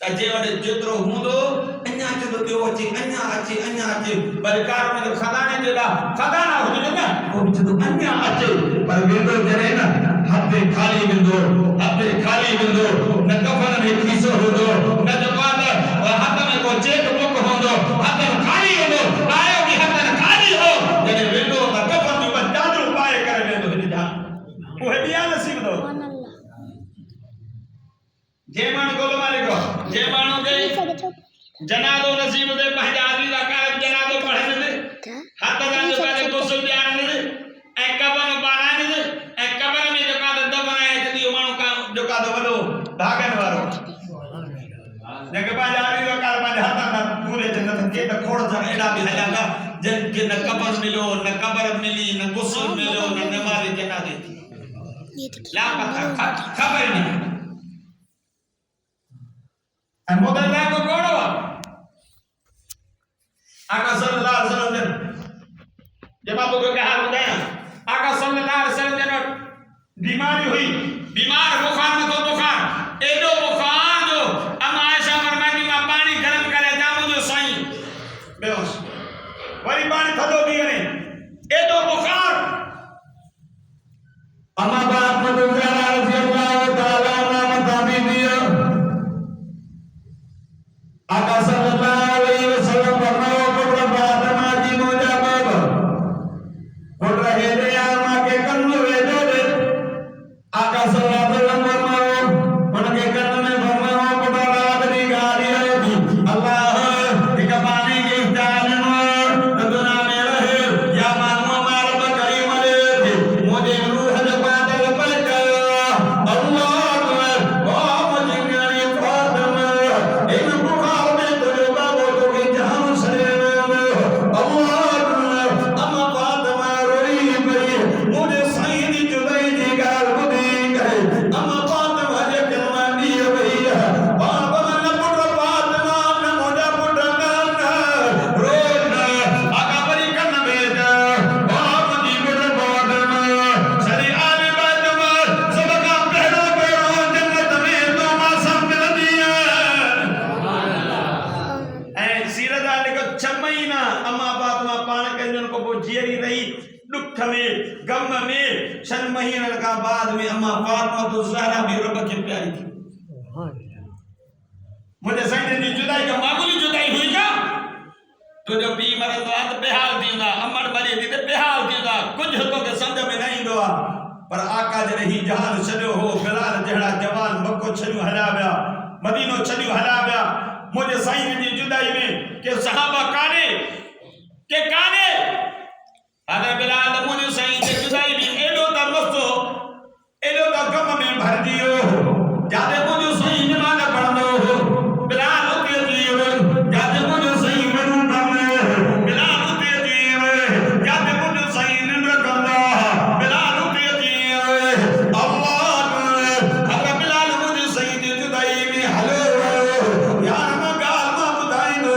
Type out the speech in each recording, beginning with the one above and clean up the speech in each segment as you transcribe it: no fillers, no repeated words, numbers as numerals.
जे वडे जेतरो हूंदो अन्या चंदो पियो अचे अन्या अचे बरकार में तो खजाने जेड़ा खजाना हुजे ना वो भी चंदो अन्या अचे पर वेंदो जरे ना हथे खाली वेंदो न कफन में खीसो होंदो न जवान हाथ में को चेक बुक होंदो हाथ खाली होंदो आयो भी हाथ खाली हो जने वेंदो त कफन जो बचादो पाए करे वेंदो हिन जा वो हेडिया नसीब दो जे माण्हू गोल मारे को जे माण्हू के जनादो नसीब दे पंहिंजा आदमी दा कार जनादो पढ़े दे हाथ दा जो का दोसो ध्यान दे ए कबर बाराने दे ए कबर में जो का दबनाए जदी माण्हू का जो का वडो भागन वारो जके पंहिंजा आदमी दा कार पंहिंजा हाथ दा पूरे जन्नत के त खोड़ जा एडा भी हलागा जन के न कबर मिलो न कबर मिली न गुस्ल मिलो न नमाज जनादे ला पता खबर नहीं मोदल्ला को कोड़ो आका सल्लल्लाहु अलैहि वसल्लम जब आपको क्या हाल बताया आका सल्लल्लाहु अलैहि वसल्लम जब बीमारी हुई बीमार बुखार में तो बुखार एडो बुखार जो अम्मा आयशा फरमाती मां पानी गरम करे जामो जो साईं बेहोश वरी पानी थदो दी करे एडो बुखार अम्मा बाप मदुजारा रजी अल्लाह ताला नाम ताबी दिया आका सल्लल्लाहु अलैहि वसल्लम फरमाओ पुत्र फातिमा जी मोजा बाबा पुत्र हे दे आमा के कन्नु वेदो दे आका सल्लल्लाहु अलैहि वसल्लम फरमाओ उनके कन्न में फरमाओ पुत्र रात दी गाड़ी होगी अल्लाह एक पानी के जान में दुनिया में रहे या मानो मार बकरी मरे थे मुझे रूह जब बादल पर गया अल्लाह गम में 6 महीने का बाद में अम्मा फातिमा तो ज़हरा भी रब के प्यारी थी मुझे सही ने जुदाई का मामूली जुदाई हुई क्या तो जो पी मरे तो हाथ बेहाल दींदा अमर मरे दी ते बेहाल दींदा कुछ तो के समझ में नहीं दो पर आका जे ही जहान छड़ो हो बिलाल जड़ा जवान मक्को छड़ो हला गया मदीनो छड़ो हला गया मुझे सही ने जुदाई में के सहाबा काने अगर बिलाल मुझे सही से जुदाई भी एडो दा मस्तो एडो दा गम में भर दियो जादे मुझे सही नमाज पढ़नो बिलाल के जीव जादे मुझे सही मनु करने बिलाल के जीव जादे मुझे सही निम्र करना बिलाल के जीव अल्लाह अगर बिलाल मुझे सही ने जुदाई में हलो यार मैं गाल में बुधाई दो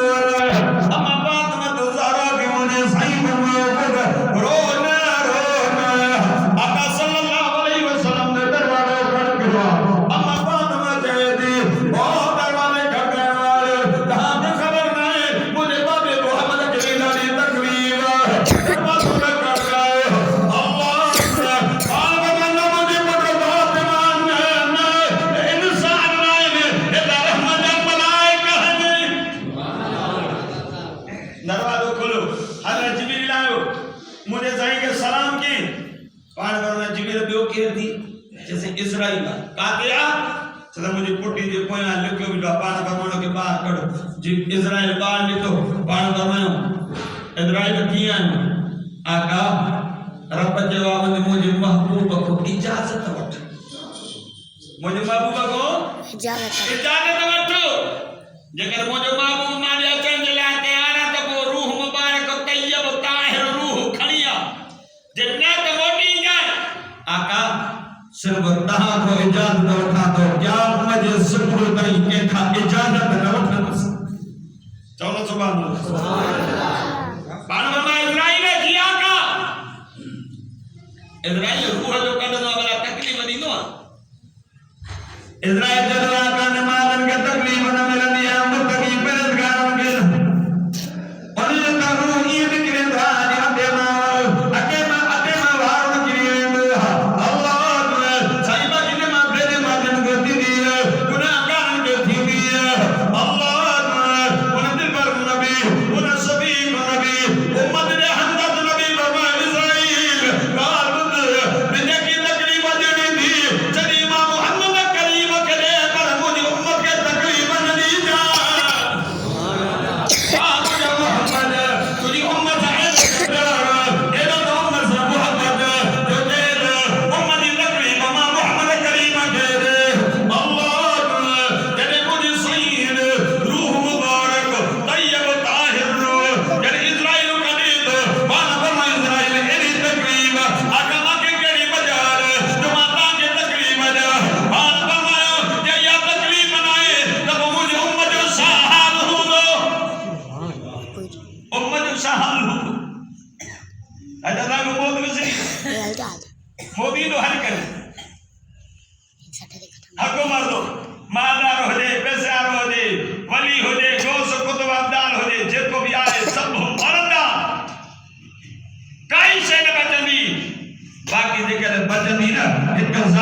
अम्मा फातिमा तो ज़हरा के मुझे सही बनवाओ रोना आका सल्लल्लाहु अलैहि वसल्लम ने दरवाजा खड़ किया अम्मा फातिमा कहती ओ दरवाजे खड़काने वाले कहां पे खबर नहीं मुझे बाबे मोहम्मद के लाने तकलीफ बात कर रहा है अल्लाह और बंदा मुझे पकड़ फातिमा ने इंसान ने रहमत मलाइका ने दरवाजा खोलो हजरत जिब्रील आयो मुझे सही के सलाम की पान करना जिब्रील बियो केर थी जैसे इजराइल का किया चलो मुझे पुट्टी दे कोया लिखो भी पान करवानो के बाद करो जी इजराइल बाहर निकलो पान करवानो इजराइल किया आका रब जवाब में मुझे महबूब को इजाजत वठ मुझे महबूब को इजाजत वठ जेकर मुझे महबूब माने अचन ले तैयार है तो रूह मुबारक तैयब ताहिर रूह खड़िया जन्नत मोटी जाए आका सिर्फ तहा को इजाजत वठा तो क्या मुझे सुपुर कई के था इजाजत न वठन चलो सुभान अल्लाह बाणवा इजराइल किया का इजराइल रूह जो कदनो वाला तकलीफ दी नो इजराइल जरा का नमाज़न के तकलीफ न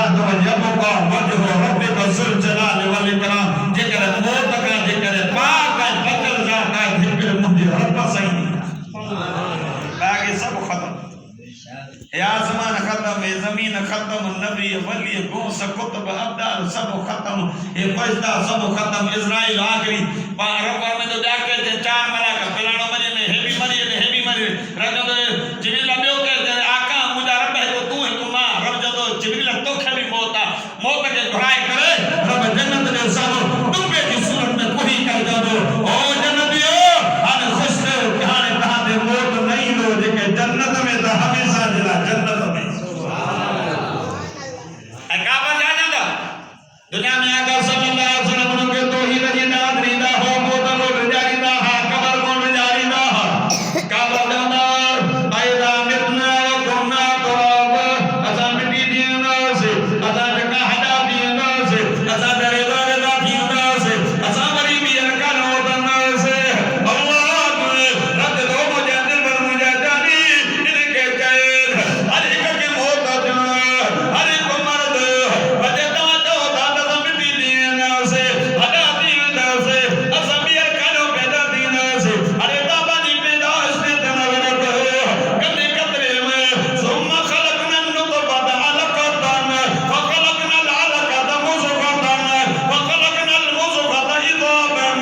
ज़ात व यबका वजह रब्बिका ज़ुल जलाल वल इकराम जेकर मौत का जेकर पाक है बदल जाता है जिक्र मुझे रब सही बाकी सब खत्म या आसमान खत्म है जमीन खत्म नबी वली गौस कुतुब अब्दाल सब खत्म ये फरिश्ता सब खत्म इजराइल आखिरी रब में तो जाके चार मलाका फलाणो मरे ने हे भी मरे रजो जिब्रील बियो के आका मुझा रब है तो तू है तू मां रब जदो जिब्रील तो खे भी मौत के घुराए करे रब जन्नत ने सब तुबे की सूरत में कोई कर दो ओ जन्नतियो अन खुश रहो कहां कहां दे मौत नहीं लो जेके जन्नत में तो हमेशा जिला जन्नत में सुभान अल्लाह काबा जाना था दुनिया में आका सल्लल्लाहु अलैहि वसल्लम के तौहीद जी नाद रीदा हो मौत लो रजारीदा हा कब्र को रजारीदा हा काबा जाना आयदा मितना व कुन्ना तुराब असा मिट्टी दीना से असा जका हदा दीना से असा दरेदा रेदा दीना से असा मरी भी अरका होतना से अल्लाह तुझे रद दो मुझे दिल पर मुझे जानी इनके कैद हर एक के मौत जाना हर एक मर्द बजता तो दादा मिट्टी दीना से हदा दीना से असा भी अरका पैदा दीना से अरे बाबा जी पैदा इसने तना कदे कतरे में सुम्मा खलकना नुतफत अलकतन फखलकना अलकत मुज़गतन फखलकना अलमुज़गत इदामन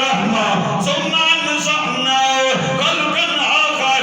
रहमा सुम्मा नशअना खलकन आखर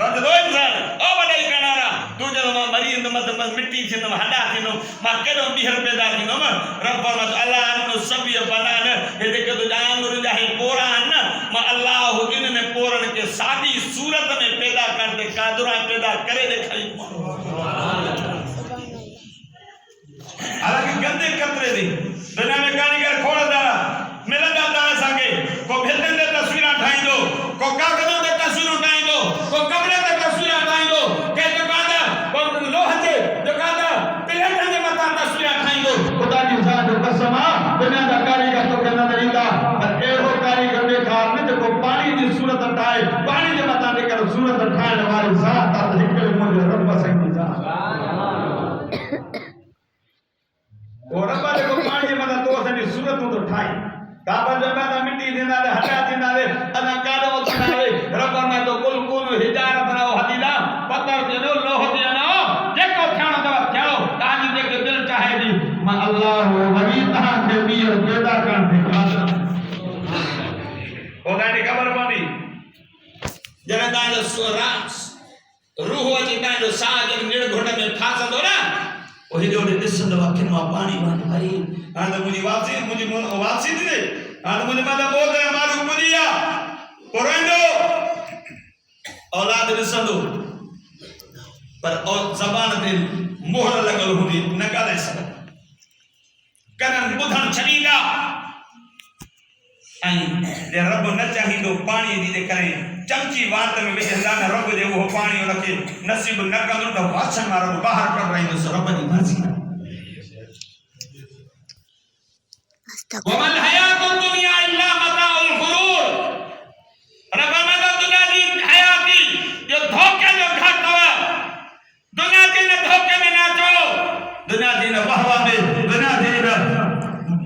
रद दो इंसान ओ बड़ाई करनारा तू जब मरी तो मत मिट्टी से तुम हटा दिनो मा केडो बिहर पैदा दिनो मा रब मत अल्लाह अनु सभी बनान ये देख तो जानवर जाहे कुरान मा अल्लाह इनने पूरन के सादी सूरत में पैदा कर दे कादरा पैदा करे दिखाई हालांकि गंदे कतरे दी दुनिया में कारीगर खोड़ दारा मिलंदा दारा संगे को भेजन दे तस्वीरां ठाई दो को कागज दे तस्वीरां ठाई दो को कपड़े दे तस्वीरां ठाई दो के दुकानदार को लोह के दुकानदार प्लेट दे मता तस्वीरां ठाई दो खुदा की जान कसम दुनिया दा कारीगर तो कहना दरीदा पर एहो कारीगर दे खार में को पानी दी सूरत ठाए पानी दे मता दे कर सूरत ठाने वाली जात ता हिकल मुझे रब संगी जा और रब को पानी मत तो सनी सूरत तो ठाई काबा जब मिट्टी देना दे हटा देना दे अना कादो बनावे रब में तो कुल कुल हिजारत बनाओ हदीदा पत्थर दे दो लोह दे ना जेको ठाणो दवा ठाओ ताजी जेके दिल चाहे दी मा अल्लाह वली ता के बीर पैदा कर दे ओदा नी खबर पड़ी जने ता जो सुरास रूह जी ता जो साज निड़ घोट में फासंदो ना ओही जोड़े दिसंदो किन मा पानी वन भाई आंद मुजी वापसी दी दे आंद मुजी मादा बोल दे मारू मुजिया पोरेंदो औलाद दिसंदो पर और जबान ते मोहर लगल हुदी न गाले सब कनन बुधन छडीदा आई दे रब न चाहिदो पानी दी दे करे चमची वात में विजंदा न रब दे वो पानी उनके नसीब न कंदो तो वाछन मारो बाहर कर रही तो रब दी मर्जी वमल हयातुद दुनिया इल्ला मताउल गुरूर रब में दुनिया दी हयाती ये धोखे जो घाटवा दुनिया दी ने धोखे में ना चो दुनिया दी ने वाहवा में दुनिया दी ने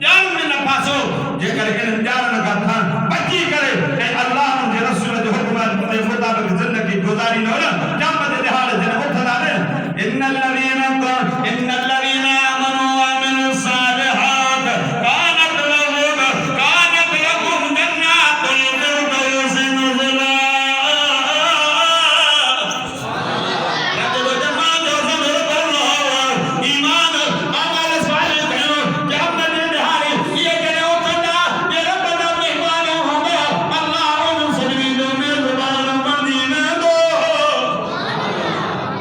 जान में न फासो जे करके जान न का था बची करे ए अल्लाह के रसूल जो हुक्म के मुताबिक जिंदगी गुजारी न हो जब दे हाल दिन उठदा ने इन्नल लवीना आमनु व अमिलुस सालिहात कानत लहुम जन्नातुल फिरदौस नुज़ुला रजल जमा जो समर करलो ईमान अमल सालिह के हमने दे हाल ये करे उठदा ये रब दा मेहमान होगा अल्लाह उन सभी जो मेहमान मदीने दो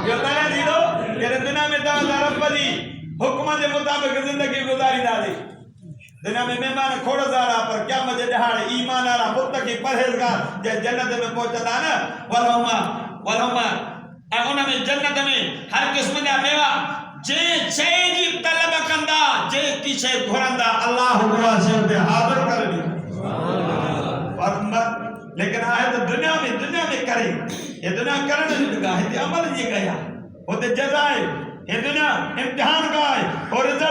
ये तना दी दो ये दुनिया में ता रब दी हुक्म के मुताबिक जिंदगी गुजारी दादी दुनिया में मेहमान खोड़दारा पर क्या मजे दहाड़ ईमान वाला मुत्तकी परहेजगार जे जन्नत में पहुंचदा ना वलहुमा उन में जन्नत में हर किस्म जा मेवा जे शय जी तलब कंदा जेकी शइ घुरंदा अल्लाह उहा शइ ते हाज़िर करे ॾींदो लेकिन आहे त दुनिया में करे ये दुनिया करण जी जगह हिते अमल जी जगह आहे हुते जज़ा आहे हे दुनिया इम्तिहान का है और